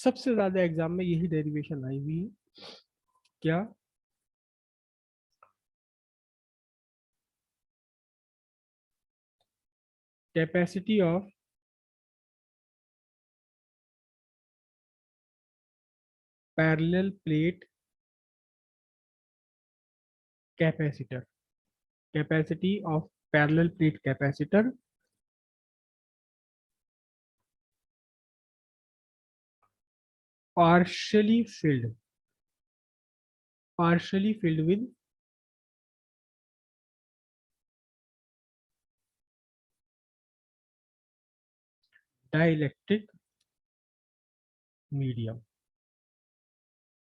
सबसे ज्यादा एग्जाम में यही डेरिवेशन आई हुई है। क्या? Capacity of parallel plate capacitor, capacity of parallel plate capacitor partially filled, partially filled with dielectric medium.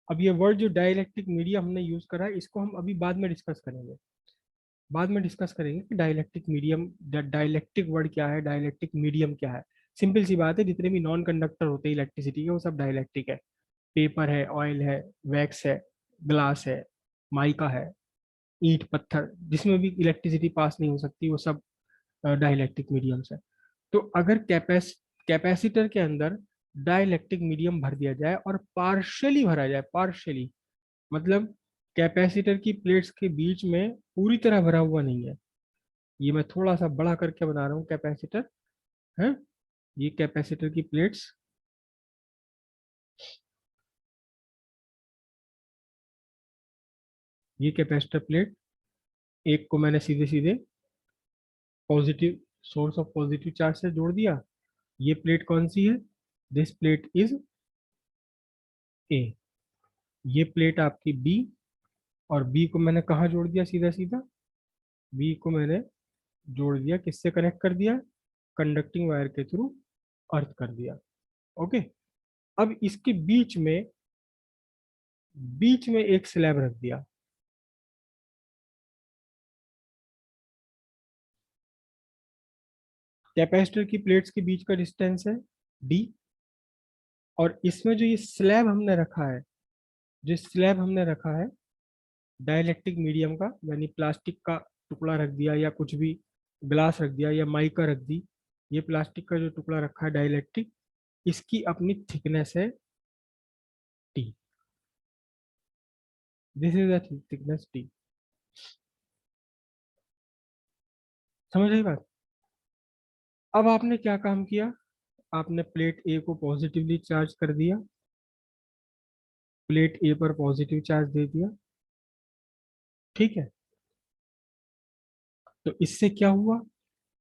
अब ये वर्ड जो डाइलेक्ट्रिक मीडियम हमने यूज करा है, इसको हम अभी बाद में डिस्कस करेंगे। बाद में डिस्कस करेंगे कि डाइलेक्ट्रिक मीडियम, डाइलेक्ट्रिक वर्ड क्या है, डाइलेक्ट्रिक मीडियम क्या है। सिंपल सी बात है, जितने भी नॉन कंडक्टर होते हैं इलेक्ट्रिसिटी के वो सब डाइलेक्ट्रिक है। पेपर है, ऑयल है, वैक्स है, ग्लास है, माइका है, ईंट पत्थर, जिसमें भी इलेक्ट्रिसिटी पास नहीं हो सकती वो सब डाइलेक्ट्रिक मीडियम्स है। तो अगर कैपेसिटर के अंदर डाइलेक्ट्रिक मीडियम भर दिया जाए और पार्शियली भरा जाए, पार्शियली मतलब कैपेसिटर की प्लेट्स के बीच में पूरी तरह भरा हुआ नहीं है, ये मैं थोड़ा सा बड़ा करके बना रहा हूँ कैपेसिटर है। ये कैपेसिटर की प्लेट्स, ये कैपेसिटर प्लेट, एक को मैंने सीधे सीधे positive source of positive charge से जोड़ दिया। ये प्लेट कौन सी है? This plate is a. ये प्लेट आपकी बी, और बी को मैंने कहाँ जोड़ दिया? सीधा सीधा बी को मैंने जोड़ दिया, किससे कनेक्ट कर दिया? कंडक्टिंग वायर के थ्रू अर्थ कर दिया। ओके। अब इसके बीच में एक स्लैब रख दिया। कैपेसिटर की प्लेट्स के बीच का डिस्टेंस है डी, और इसमें जो ये स्लैब हमने रखा है, जो स्लैब हमने रखा है डाइलेक्ट्रिक मीडियम का, यानी प्लास्टिक का टुकड़ा रख दिया या कुछ भी, ग्लास रख दिया या माइका रख दी, ये प्लास्टिक का जो टुकड़ा रखा है डाइलेक्ट्रिक, इसकी अपनी थिकनेस है T. This is the thickness T. समझ रही बात? अब आपने क्या काम किया? आपने प्लेट ए को पॉजिटिवली चार्ज कर दिया, प्लेट ए पर पॉजिटिव चार्ज दे दिया, ठीक है। तो इससे क्या हुआ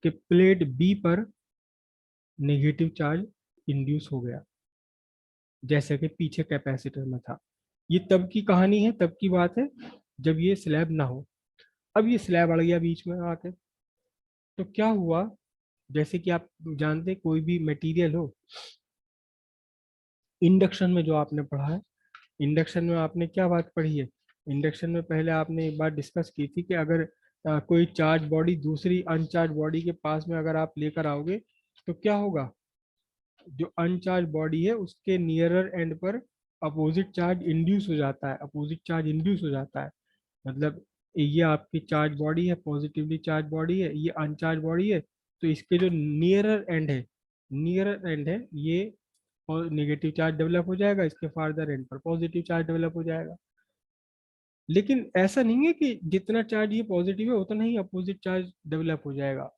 कि प्लेट बी पर नेगेटिव चार्ज इंड्यूस हो गया, जैसे कि पीछे कैपेसिटर में था। ये तब की कहानी है, तब की बात है जब ये स्लैब ना हो। अब ये स्लैब अड़ गया बीच में आके, तो क्या हुआ? जैसे कि आप जानते हैं, कोई भी मटेरियल हो, इंडक्शन में जो आपने पढ़ा है, इंडक्शन में आपने क्या बात पढ़ी है? इंडक्शन में पहले आपने एक बात डिस्कस की थी कि अगर कोई चार्ज बॉडी दूसरी अनचार्ज बॉडी के पास में अगर आप लेकर आओगे, तो क्या होगा? जो अनचार्ज बॉडी है उसके नियरर एंड पर अपोजिट चार्ज इंड्यूस हो जाता है, अपोजिट चार्ज इंड्यूस हो जाता है। मतलब ये आपकी चार्ज बॉडी है, पॉजिटिवली चार्ज बॉडी है, ये अनचार्ज बॉडी है, तो इसके जो नियरर एंड है, नियरर एंड है ये नेगेटिव चार्ज डेवलप हो जाएगा, इसके फार्दर एंड पर पॉजिटिव चार्ज डेवलप हो जाएगा। लेकिन ऐसा नहीं है कि जितना चार्ज ये पॉजिटिव है उतना ही अपोजिट चार्ज डेवलप हो जाएगा।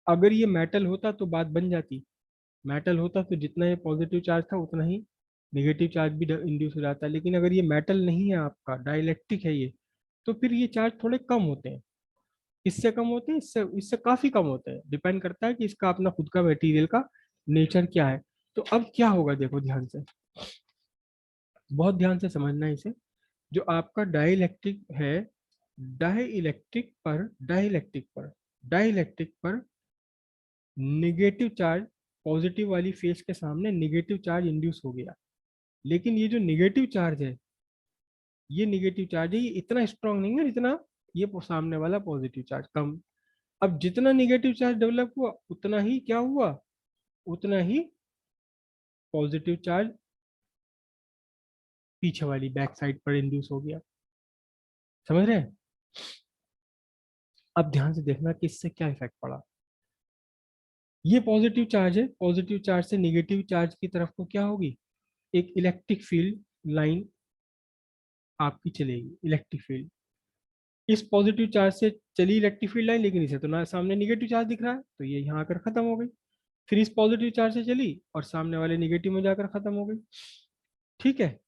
अगर ये मेटल होता तो बात बन जाती, मेटल होता तो जितना ये पॉजिटिव चार्ज था उतना ही नेगेटिव चार्ज भी इंड्यूस हो जाता है। लेकिन अगर ये मेटल नहीं है, आपका डाइलेक्ट्रिक है ये, तो फिर ये चार्ज थोड़े कम होते हैं। इससे कम होते हैं, इससे इससे काफी कम होते हैं, डिपेंड करता है कि इसका अपना खुद का मटेरियल का नेचर क्या है। तो अब क्या होगा, देखो ध्यान से, बहुत ध्यान से समझना है इसे। जो आपका डाइलेक्ट्रिक है, डाइलेक्ट्रिक पर निगेटिव चार्ज पॉजिटिव वाली फेस के सामने निगेटिव चार्ज इंड्यूस हो गया। लेकिन ये जो निगेटिव चार्ज है, ये निगेटिव चार्ज है, ये इतना स्ट्रांग नहीं है जितना ये सामने वाला पॉजिटिव चार्ज, कम। अब जितना निगेटिव चार्ज डेवलप हुआ उतना ही क्या हुआ, उतना ही पॉजिटिव चार्ज पीछे वाली बैक साइड पर इंड्यूस हो गया। समझ रहे हैं? अब ध्यान से देखना कि इससे क्या इफेक्ट पड़ा। ये पॉजिटिव चार्ज है, पॉजिटिव चार्ज से निगेटिव चार्ज की तरफ को क्या होगी? एक इलेक्ट्रिक फील्ड लाइन आपकी चलेगी, इलेक्ट्रिक फील्ड इस पॉजिटिव चार्ज से चली इलेक्ट्रिक फील्ड लाइन, लेकिन इसे तो ना सामने निगेटिव चार्ज दिख रहा है, तो ये यहाँ आकर खत्म हो गई। फिर इस पॉजिटिव चार्ज से चली और सामने वाले निगेटिव में जाकर खत्म हो गई। ठीक है।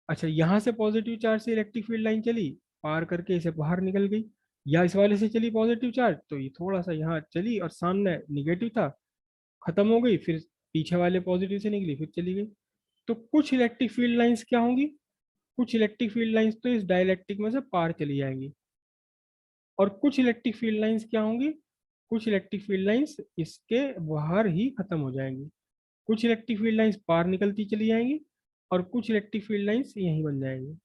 अच्छा, यहाँ से पॉजिटिव चार्ज से इलेक्ट्रिक फील्ड लाइन चली, पार करके इसे बाहर निकल गई, या इस वाले से चली पॉजिटिव चार्ज, तो ये थोड़ा सा यहाँ चली और सामने निगेटिव था, खत्म हो गई, फिर पीछे वाले पॉजिटिव से निकली, फिर चली गई। तो कुछ इलेक्ट्रिक फील्ड लाइंस क्या होंगी, कुछ इलेक्ट्रिक फील्ड लाइंस तो इस डाइलेक्ट्रिक में से पार चली जाएंगी, और कुछ इलेक्ट्रिक फील्ड लाइंस क्या होंगी, कुछ इलेक्ट्रिक फील्ड लाइंस इसके बाहर ही खत्म हो जाएंगी। कुछ इलेक्ट्रिक फील्ड लाइंस पार निकलती चली जाएंगी और कुछ इलेक्ट्रिक फील्ड लाइंस यहीं बन जाएंगी।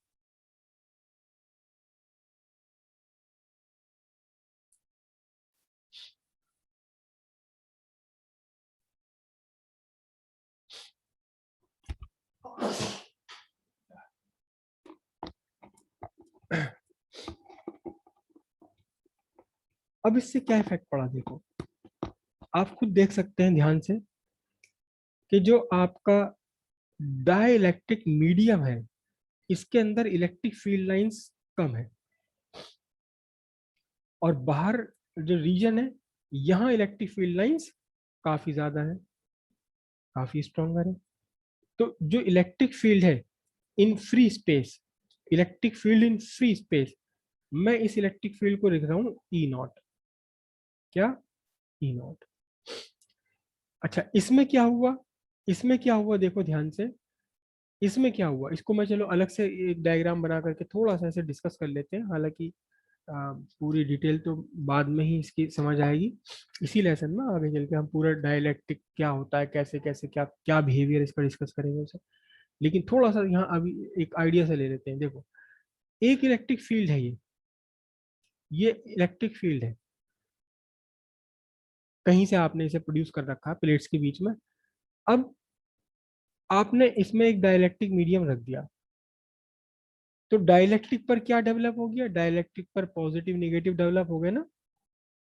अब इससे क्या इफेक्ट पड़ा, देखो आप खुद देख सकते हैं ध्यान से कि जो आपका डाइलेक्ट्रिक मीडियम है इसके अंदर इलेक्ट्रिक फील्ड लाइंस कम है, और बाहर जो रीजन है यहाँ इलेक्ट्रिक फील्ड लाइंस काफी ज्यादा है, काफी स्ट्रॉन्गर है। तो जो इलेक्ट्रिक फील्ड है in free space, electric field in free space, मैं इस इलेक्ट्रिक फील्ड को लिख रहा हूँ ई नॉट। क्या? ई नॉट। अच्छा, इसमें क्या हुआ, इसमें क्या हुआ देखो ध्यान से, इसमें क्या हुआ, इसको मैं चलो अलग से एक डायग्राम बना करके थोड़ा सा ऐसे डिस्कस कर लेते हैं, हालांकि पूरी डिटेल तो बाद में ही इसकी समझ आएगी, इसी लेसन में आगे चल के हम पूरा डायलेक्ट्रिक क्या होता है, कैसे कैसे क्या क्या बिहेवियर इसका डिस्कस करेंगे उसे। लेकिन थोड़ा सा यहाँ अभी एक आइडिया से ले लेते हैं। देखो, एक इलेक्ट्रिक फील्ड है ये इलेक्ट्रिक फील्ड है, कहीं से आपने इसे प्रोड्यूस कर रखा है प्लेट्स के बीच में। अब आपने इसमें एक डाइलेक्ट्रिक मीडियम रख दिया, तो डाइलेक्ट्रिक पर क्या डेवलप हो गया, डाइलेक्ट्रिक पर पॉजिटिव निगेटिव डेवलप हो गया ना,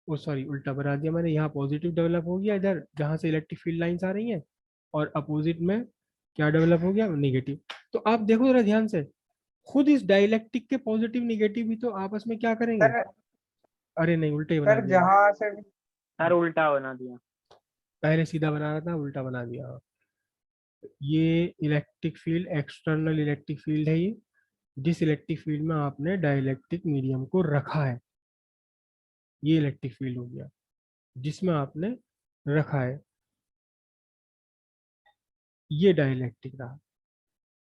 वो सॉरी उल्टा बना दिया मैंने, यहाँ पॉजिटिव डेवलप हो गया इधर जहां से इलेक्ट्रिक फील्ड लाइंस आ रही हैं, और अपोजिट में क्या डेवलप हो गया, नेगेटिव। तो आप देखो जरा ध्यान से, खुद इस डाइलेक्ट्रिक के पॉजिटिव निगेटिव भी तो आपस में क्या करेंगे, सर अरे नहीं उल्टे ही बना सर दिया, जहाँ से सर उल्टा बना दिया। पहले सीधा बना रहा था उल्टा बना दिया। ये electric field external electric field है, ये जिस इलेक्ट्रिक फील्ड में आपने डाइलेक्ट्रिक मीडियम को रखा है, ये इलेक्ट्रिक फील्ड हो गया जिसमें आपने रखा है, ये डाइलेक्ट्रिक रहा।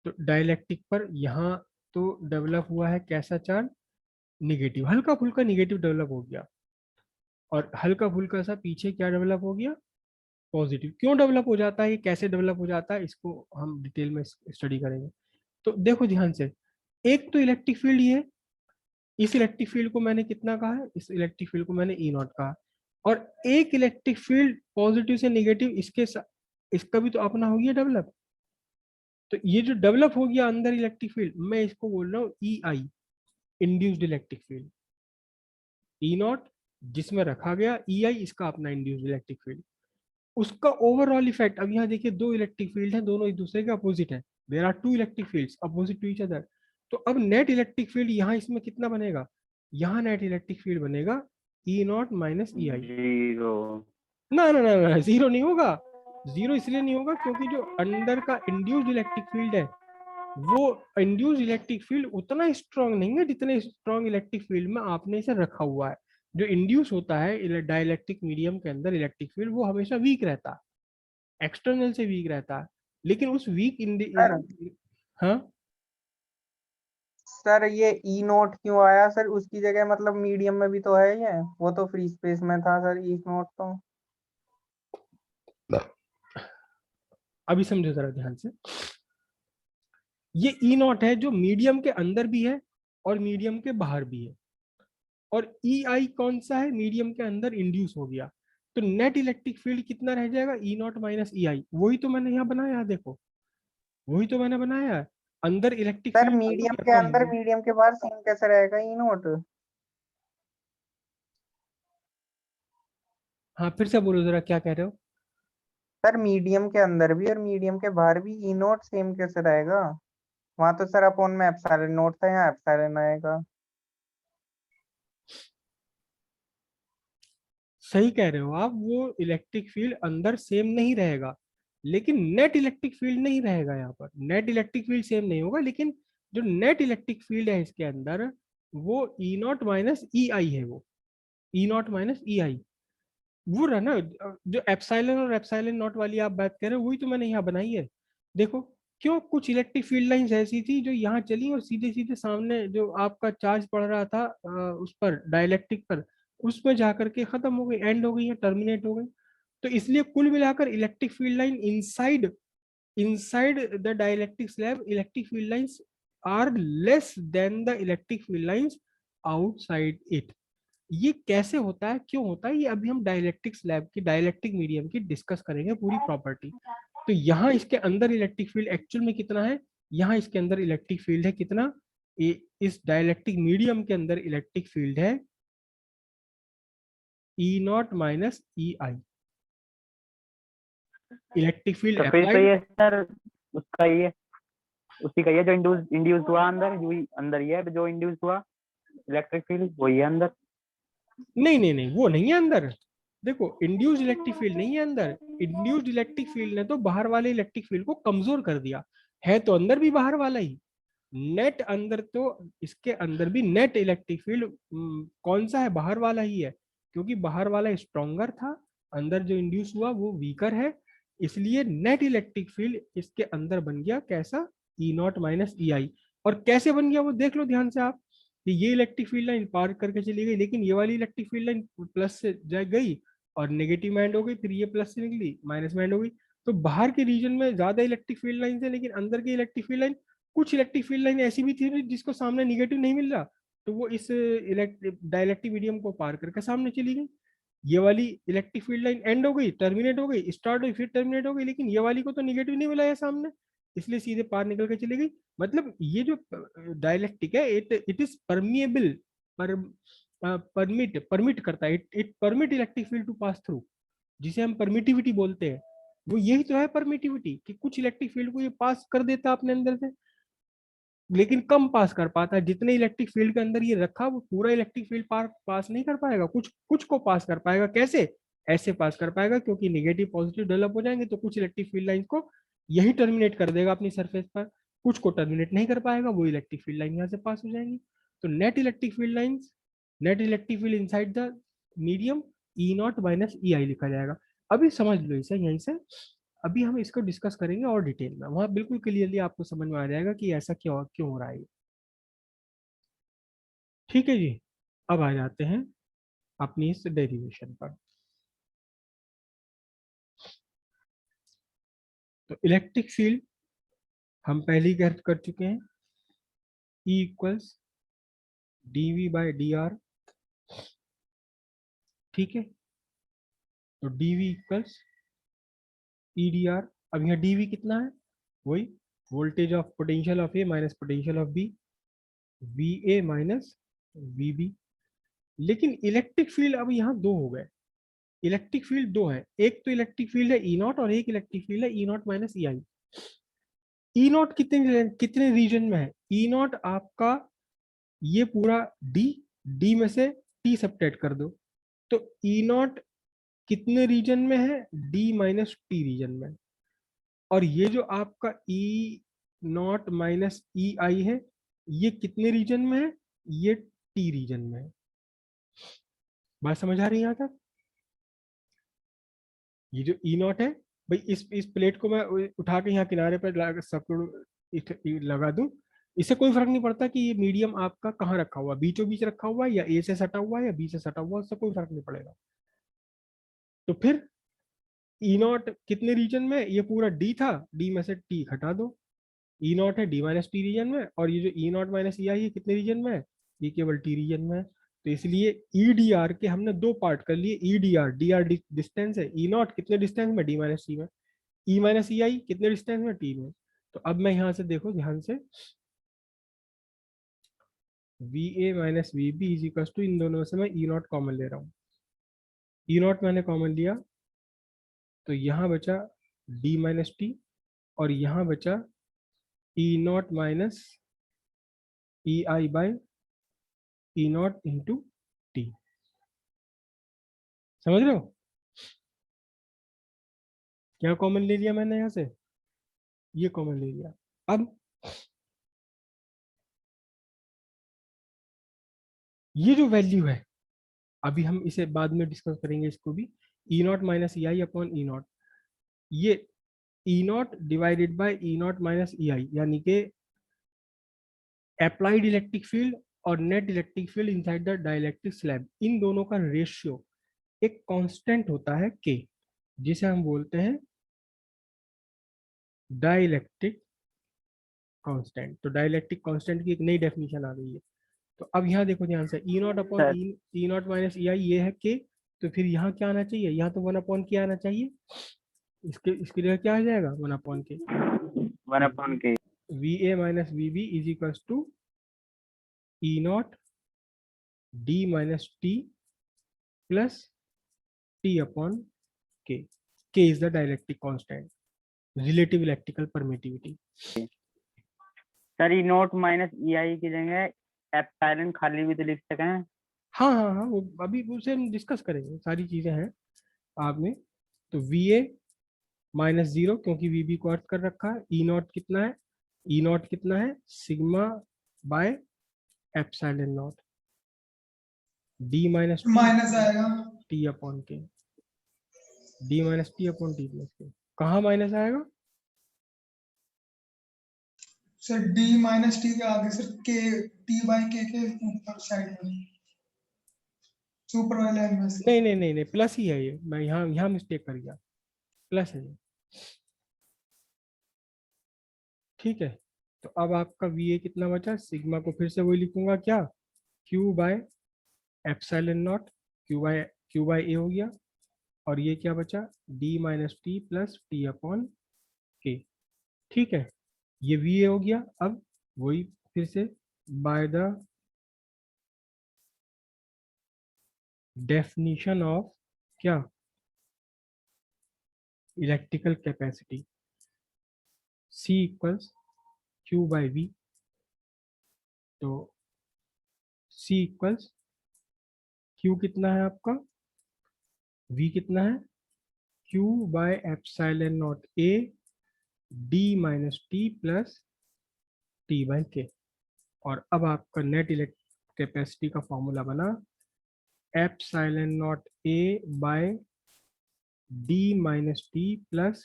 तो डाइलेक्ट्रिक पर यहाँ तो डेवलप हुआ है कैसा चार्ज, निगेटिव, हल्का फुल्का निगेटिव डेवलप हो गया, और हल्का फुल्का सा पीछे क्या डेवलप हो गया, पॉजिटिव। क्यों डेवलप हो जाता है, ये कैसे डेवलप हो जाता है, इसको हम डिटेल में स्टडी करेंगे। तो देखो ध्यान से, एक तो इलेक्ट्रिक फील्ड ये, इस इलेक्ट्रिक फील्ड को मैंने कितना कहा है, इस इलेक्ट्रिक फील्ड को मैंने ई नॉट कहा, और एक इलेक्ट्रिक फील्ड पॉजिटिव से नेगेटिव इसका भी तो अपना हो गया डेवलप। तो ये जो डेवलप हो गया अंदर इलेक्ट्रिक फील्ड, मैं इसको बोल रहा हूँ E I, induced electric field. E naught जिसमें रखा गया, ई आई इसका अपना इंड्यूस्ड इलेक्ट्रिक फील्ड, उसका ओवरऑल इफेक्ट। अब यहाँ देखिए दो इलेक्ट्रिक फील्ड हैं, दोनों एक दूसरे के अपोजिट है, there are two electric fields opposite to each other. तो अब नेट इलेक्ट्रिक फील्ड यहाँ इसमें कितना बनेगा, यहाँ नेट इलेक्ट्रिक फील्ड बनेगा E naught minus E I. Zero. ना ना ना ना, जीरो नहीं होगा। जीरो इसलिए नहीं होगा क्योंकि जो अंदर का इंड्यूस्ड इलेक्ट्रिक फील्ड है, वो इंड्यूस्ड इलेक्ट्रिक फील्ड उतना स्ट्रांग नहीं है जितने स्ट्रांग इलेक्ट्रिक फील्ड में आपने इसे रखा हुआ है। जो इंड्यूस होता है डाइलेक्ट्रिक मीडियम के अंदर इलेक्ट्रिक फील्ड, वो हमेशा वीक रहता है, एक्सटर्नल से वीक रहता है, लेकिन उस वीक सर हाँ, सर ये ई नोट क्यों आया सर, उसकी जगह मतलब मीडियम में भी तो है ये, वो तो फ्री स्पेस में था सर ई नोट तो। अभी समझो जरा ध्यान से, ये ई नॉट है जो मीडियम के अंदर भी है और मीडियम के बाहर भी है, और ई आई कौन सा है, मीडियम के अंदर इंड्यूस हो गया। तो नेट इलेक्ट्रिक फील्ड कितना रह जाएगा, ई नॉट माइनस ई आई, वही तो मैंने यहाँ बनाया है, देखो वही तो मैंने बनाया है, अंदर इलेक्ट्रिक सर फील्ड मीडियम के कम अंदर है। मीडियम के बाहर सेम कैसे रहेगा ई नोट। हाँ फिर से बोलो जरा क्या कह रहे हो। सर मीडियम के अंदर भी और मीडियम के बाहर भी ई नोट सेम कैसे रहेगा? वहां तो सर अपोन में एप्सिलॉन नोट था, यहाँ एप्सिलॉन आएगा। सही कह रहे हो आप, वो इलेक्ट्रिक फील्ड अंदर सेम नहीं रहेगा, लेकिन नेट इलेक्ट्रिक फील्ड नहीं रहेगा। यहाँ पर नेट इलेक्ट्रिक फील्ड सेम नहीं होगा, लेकिन जो नेट इलेक्ट्रिक फील्ड है इसके अंदर वो ई नॉट माइनस ई आई है। वो ई नॉट माइनस ई आई वो रहा ना, जो एप्सिलॉन और एप्सिलॉन नॉट वाली आप बात कर रहे हो, वही तो मैंने यहाँ बनाई है। देखो, क्यों कुछ इलेक्ट्रिक फील्ड लाइंस ऐसी थी जो यहाँ चली और सीधे सीधे सामने जो आपका चार्ज पड़ रहा था उस पर डाइलेक्ट्रिक पर, उसमें जाकर के खत्म हो गई, एंड हो गई या टर्मिनेट हो गई। तो इसलिए कुल मिलाकर electric field line inside inside the dielectric slab, electric field lines are less than the electric field lines outside it. ये कैसे होता है, क्यों होता है, ये अभी हम डाइलेक्ट्रिक स्लैब की, डाइलेक्ट्रिक मीडियम की डिस्कस करेंगे पूरी प्रॉपर्टी। तो यहाँ इसके अंदर इलेक्ट्रिक फील्ड एक्चुअल में कितना है, यहाँ इसके अंदर इलेक्ट्रिक फील्ड है कितना, इस डाइलेक्ट्रिक मीडियम के अंदर इलेक्ट्रिक फील्ड है E naught minus E I. Electric field तो फिर तो अप्लाइड। ये सर उसका ये उसी का ये जो इंड्यूस इंड्यूस हुआ अंदर, जो अंदर ये है जो इंड्यूस हुआ इलेक्ट्रिक फील्ड वही है अंदर। नहीं नहीं नहीं, वो नहीं है अंदर। देखो, इंड्यूस्ड इलेक्ट्रिक फील्ड नहीं है अंदर। इंड्यूस्ड इलेक्ट्रिक फील्ड ने तो बाहर वाले इलेक्ट्रिक फील्ड को कमजोर कर दिया, है तो अंदर भी बाहर वाला ही। नेट अंदर तो, इसके अंदर भी नेट इलेक्ट्रिक फील्ड कौन सा है, बाहर वाला ही है, क्योंकि बाहर वाला स्ट्रॉन्गर था, अंदर जो इंड्यूस हुआ वो वीकर है। इसलिए नेट इलेक्ट्रिक फील्ड इसके अंदर बन गया कैसा, ई नॉट माइनस ई आई। और कैसे बन गया वो देख लो ध्यान से आप, कि ये इलेक्ट्रिक फील्ड लाइन पार करके चली गई, लेकिन ये वाली इलेक्ट्रिक फील्ड लाइन प्लस से जा गई और नेगेटिव में एंड हो गई, फिर ये प्लस से निकली माइनस में एंड हो गई। तो बाहर के रीजन में ज्यादा इलेक्ट्रिक फील्ड लाइन है, लेकिन अंदर की इलेक्ट्रिक फील्ड लाइन, कुछ इलेक्ट्रिक फील्ड लाइन ऐसी भी थी जिसको सामने निगेटिव नहीं मिल रहा, तो वो इस डाइलेक्ट्रिक मीडियम को पार करके सामने चली गई। ये वाली इलेक्ट्रिक फील्ड लाइन एंड हो गई, टर्मिनेट हो गई, स्टार्ट हुई फिर टर्मिनेट हो गई, लेकिन ये वाली को तो निगेटिव नहीं मिला है सामने, इसलिए सीधे पार निकल के चली गई। मतलब ये जो डायलेक्ट्रिक है, इट इज परमिएबल, पर परमिट परमिट करता है, it permit electric field to pass through, जिसे हम परमिटिविटी बोलते हैं। वो यही तो है परमिटिविटी, कि कुछ इलेक्ट्रिक फील्ड को ये पास कर देता है अपने अंदर से, लेकिन कम पास कर पाता है। जितने इलेक्ट्रिक फील्ड के अंदर ये रखा, वो पूरा इलेक्ट्रिक फील्ड पास नहीं कर पाएगा, कुछ कुछ को पास कर पाएगा। कैसे, ऐसे पास कर पाएगा, क्योंकि नेगेटिव पॉजिटिव डेवलप हो जाएंगे, तो कुछ इलेक्ट्रिक फील्ड लाइन को यही टर्मिनेट कर देगा अपनी सरफेस पर, कुछ को टर्मिनेट नहीं कर पाएगा, वो इलेक्ट्रिक फील्ड लाइन यहाँ से पास हो जाएंगी। तो net electric field lines, net electric field inside the medium E naught minus E I लिखा जाएगा। अभी समझ लो इसे यहीं से, अभी हम इसको डिस्कस करेंगे और डिटेल में, वहां बिल्कुल क्लियरली आपको समझ में आ जाएगा कि ऐसा क्यों क्यों हो रहा है। ठीक है जी, अब आ जाते हैं अपनी इस डेरिवेशन पर। तो इलेक्ट्रिक फील्ड हम पहले ही कर चुके हैं, E equals dv by dr। ठीक है, तो dv equals E D R. अब यहाँ dv कितना है, वही voltage of potential of A minus potential of B, V A minus V B. लेकिन इलेक्ट्रिक फील्ड अब यहाँ दो हो गए, इलेक्ट्रिक फील्ड दो है, एक तो इलेक्ट्रिक फील्ड है ई नॉट और एक इलेक्ट्रिक फील्ड है E naught minus E I. E naught कितने कितने रीजन में है, ई नॉट आपका ये पूरा डी, डी में से टी सब्ट्रैक्ट कर दो, तो ई नॉट कितने रीजन में है, डी माइनस टी रीजन में। और ये जो आपका ई नॉट माइनस ई आई है, ये कितने रीजन में है, ये टी रीजन में है। बात समझ आ रही है यहाँ तक? ये जो ई नॉट है भाई, इस प्लेट को मैं उठा के यहाँ किनारे पर लगा दूं, इससे कोई फर्क नहीं पड़ता कि ये मीडियम आपका कहाँ रखा हुआ, बीचों बीच रखा हुआ है या ए से सटा हुआ है या बी से सटा हुआ है, उससे कोई फर्क नहीं पड़ेगा। तो फिर ई नॉट कितने रीजन में, ये पूरा डी था, डी में से टी हटा दो, ई नॉट है डी माइनस टी रीजन में, और ये जो ई नॉट माइनस ई आई है कितने रीजन में है, ये केवल टी रीजन में है। तो इसलिए ई डी आर के हमने दो पार्ट कर लिए, ई D are, D R distance है, ई नॉट कितने डिस्टेंस में, डी माइनस टी में, ई माइनस ई आई कितने डिस्टेंस में, टी में। तो अब मैं यहाँ से देखो ध्यान से, V A minus V B is equal to, इन दोनों से मैं ई नॉट कॉमन ले रहा हूँ, ई नॉट मैंने कॉमन लिया, तो यहाँ बचा डी माइनस टी, और यहाँ बचा E naught minus E I by E naught into T. समझ रहे हो क्या कॉमन ले लिया मैंने यहाँ से? ये कॉमन ले लिया। अब ये जो वैल्यू है, अभी हम इसे बाद में डिस्कस करेंगे इसको भी, E naught minus E I upon E naught, ये E naught divided by E naught minus E I, यानी कि अप्लाइड इलेक्ट्रिक फील्ड और net electric field inside the dielectric slab, इन दोनों का रेशियो एक कांस्टेंट होता है के, जिसे हम बोलते हैं डाइलेक्ट्रिक कांस्टेंट। तो डाइलेक्ट्रिक कांस्टेंट की एक नई डेफिनेशन आ गई है। तो अब यहाँ देखो ध्यान से, E naught upon sir. E naught minus E I ये है के, तो फिर यहाँ क्या आना चाहिए? यहाँ तो 1 अपॉन के आना चाहिए। इसके लिए क्या आ जाएगा? 1 अपॉन के। 1 upon K. V A minus V B is equals to E naught D minus T plus T upon K. K is the dielectric constant, relative electrical permittivity. Sir E naught minus E I की जगह epsilon खाली भी तो लिख सके हैं। हाँ हाँ हाँ, वो अभी उसे हम डिस्कस करेंगे, सारी चीजें हैं आप में। तो वी ए माइनस 0, क्योंकि वी बी को अर्थ कर रखा है। ई नॉट कितना है? ई नॉट कितना है? Sigma bye epsilon not, D minus minus आएगा टी अपॉन के, D minus T upon T plus के। कहाँ माइनस आएगा? सर डी माइनस टी के आगे सर के टी बाई के ऊपर साइड में सुपर वाले लाइन में से। नहीं नहीं नहीं नहीं, प्लस ही है ये, मैं यहाँ मिस्टेक कर गया, प्लस है ये। ठीक है, तो अब आपका वी ए कितना बचा? सिग्मा को फिर से वही लिखूंगा क्या, Q by epsilon naught, Q by A हो गया, और ये क्या बचा? D minus T plus T upon K. ठीक है, ये वी ए हो गया। अब वही फिर से बाय द डेफिनेशन ऑफ क्या, electrical capacity, C equals Q by V। तो C इक्वल्स Q कितना है आपका, V कितना है, Q by epsilon naught A D minus T plus T by K. और अब आपका नेट इलेक्ट्रिक कैपेसिटी का फॉर्मूला बना epsilon naught A by D minus T plus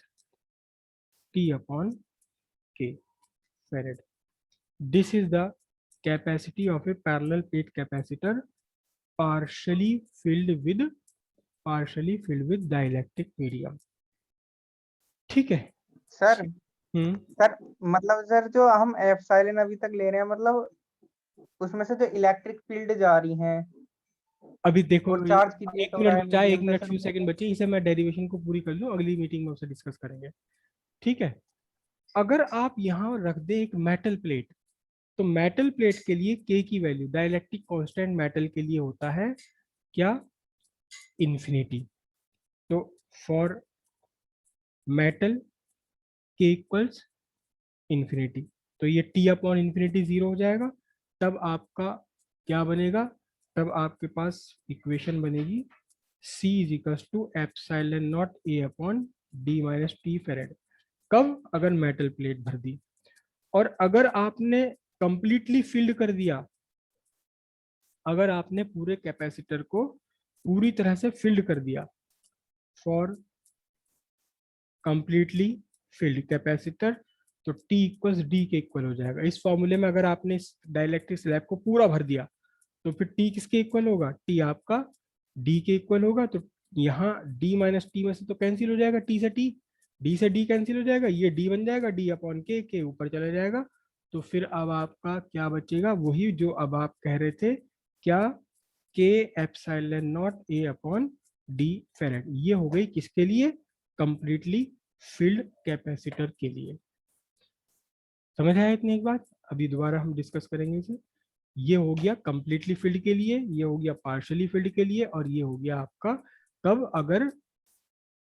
T upon K farad. This is the capacity of a parallel plate capacitor partially filled with dielectric medium. ठीक है sir हम्म, sir मतलब sir जो हम epsilon अभी तक ले रहे हैं, मतलब उसमें से जो इलेक्ट्रिक फील्ड जा रही हैं अभी देखो और चार्ज की एक मिनट बचा है, 1 मिनट फ्यू सेकंड बचे, इसे मैं डेरिवेशन को पूरी कर लूँ, अगली मीटिंग में उसे डिस्कस करेंगे। ठीक है, अगर आप यहाँ रख दे एक मेटल प्लेट, तो मेटल प्लेट के लिए के की वैल्यू, डाइलेक्ट्रिक कांस्टेंट मेटल के लिए होता है क्या, इन्फिनिटी। तो फॉर मेटल के इक्वल्स इन्फिनिटी, तो ये टी अपॉन इन्फिनिटी 0 हो जाएगा। तब आपका क्या बनेगा, तब आपके पास इक्वेशन बनेगी C is equals to epsilon naught A upon D minus T farad. कब? अगर मेटल प्लेट भर दी। और अगर आपने कंप्लीटली फिल्ड कर दिया, अगर आपने पूरे कैपेसिटर को पूरी तरह से फिल्ड कर दिया, फॉर कंप्लीटली फिल्ड कैपेसिटर, तो T इक्वल्स डी के इक्वल हो जाएगा। इस फॉर्मूले में अगर आपने इस डाइलेक्ट्रिक स्लैब को पूरा भर दिया, तो फिर T किसके इक्वल होगा, T आपका D के इक्वल होगा। तो यहाँ D माइनस टी में से तो कैंसिल हो जाएगा, T से T, D से D कैंसिल हो जाएगा, ये D बन जाएगा, D अपॉन के ऊपर चला जाएगा। तो फिर अब आपका क्या बचेगा, वही जो अब आप कह रहे थे क्या, K epsilon naught A upon D farad. ये हो गई किसके लिए, कंप्लीटली फिल्ड कैपेसिटर के लिए। समझ आया इतनी एक बात? अभी दोबारा हम डिस्कस करेंगे इसे। ये हो गया कंप्लीटली फिल्ड के लिए, ये हो गया पार्शियली फिल्ड के लिए, और ये हो गया आपका कब, अगर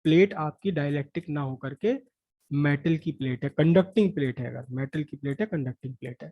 प्लेट आपकी डाइलेक्ट्रिक ना हो करके मेटल की प्लेट है, कंडक्टिंग प्लेट है, अगर मेटल की प्लेट है कंडक्टिंग प्लेट है।